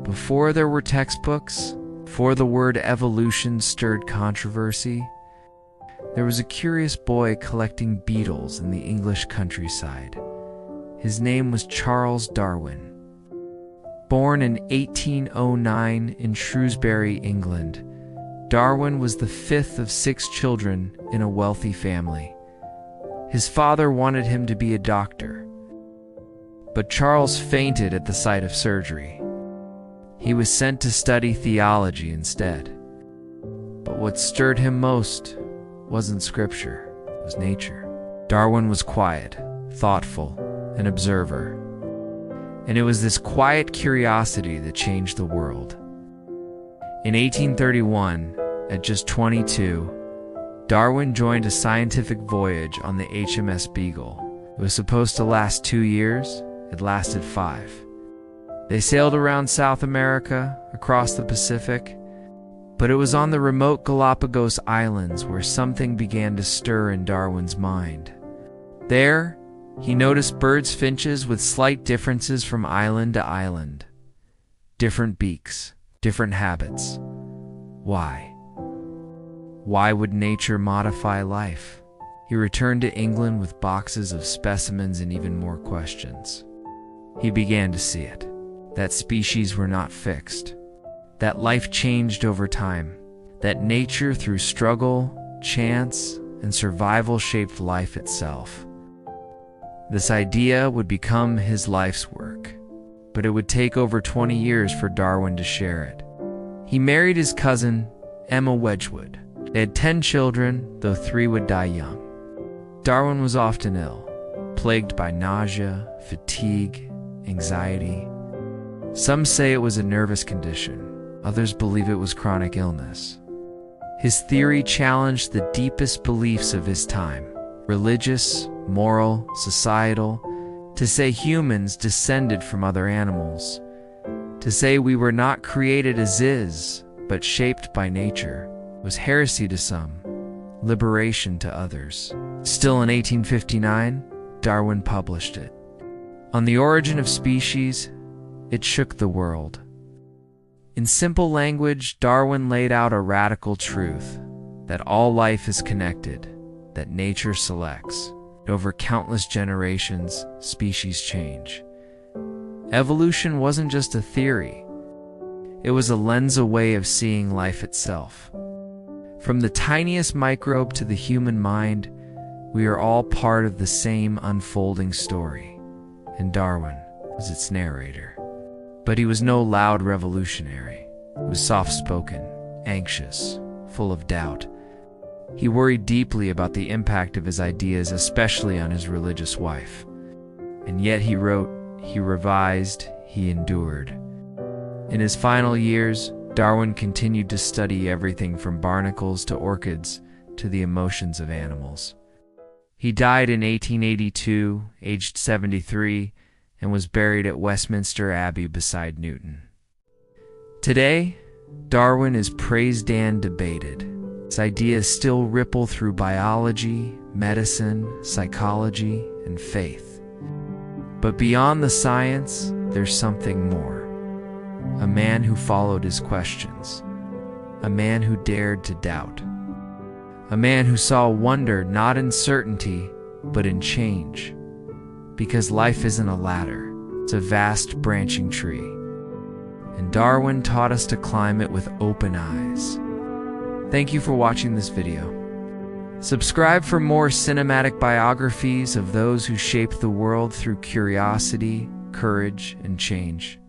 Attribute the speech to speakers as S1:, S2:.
S1: Before there were textbooks, before the word evolution stirred controversy, there was a curious boy collecting beetles in the English countryside. His name was Charles Darwin. Born in 1809 in Shrewsbury, England, Darwin was the fifth of 6 children in a wealthy family. His father wanted him to be a doctor, but Charles fainted at the sight of surgery. He was sent to study theology instead. But what stirred him most wasn't scripture, it was nature. Darwin was quiet, thoughtful, an observer. And it was this quiet curiosity that changed the world. In 1831, at just 22, Darwin joined a scientific voyage on the HMS Beagle. It was supposed to last 2 years. It lasted 5. They sailed around South America, across the Pacific, but it was on the remote Galapagos Islands where something began to stir in Darwin's mind. There, he noticed birds' finches with slight differences from island to island. Different beaks, different habits. Why? Why would nature modify life? He returned to England with boxes of specimens and even more questions. He began to see it. That species were not fixed, that life changed over time, that nature through struggle, chance, and survival shaped life itself. This idea would become his life's work, but it would take over 20 years for Darwin to share it. He married his cousin, Emma Wedgwood. They had 10 children, though 3 would die young. Darwin was often ill, plagued by nausea, fatigue, anxiety. Some say it was a nervous condition, others believe it was chronic illness. His theory challenged the deepest beliefs of his time, religious, moral, societal, to say humans descended from other animals, to say we were not created as is, but shaped by nature, was heresy to some, liberation to others. Still in 1859, Darwin published it. On the Origin of Species, it shook the world. In simple language, Darwin laid out a radical truth, that all life is connected, that nature selects. Over countless generations, species change. Evolution wasn't just a theory. It was a lens, a way of seeing life itself. From the tiniest microbe to the human mind, we are all part of the same unfolding story, and Darwin was its narrator. But he was no loud revolutionary. He was soft-spoken, anxious, full of doubt. He worried deeply about the impact of his ideas, especially on his religious wife. And yet he wrote, he revised, he endured. In his final years, Darwin continued to study everything from barnacles to orchids to the emotions of animals. He died in 1882, aged 73, and was buried at Westminster Abbey beside Newton. Today, Darwin is praised and debated. His ideas still ripple through biology, medicine, psychology, and faith. But beyond the science, there's something more. A man who followed his questions. A man who dared to doubt. A man who saw wonder not in certainty, but in change. Because life isn't a ladder, it's a vast branching tree. And Darwin taught us to climb it with open eyes. Thank you for watching this video. Subscribe for more cinematic biographies of those who shaped the world through curiosity, courage, and change.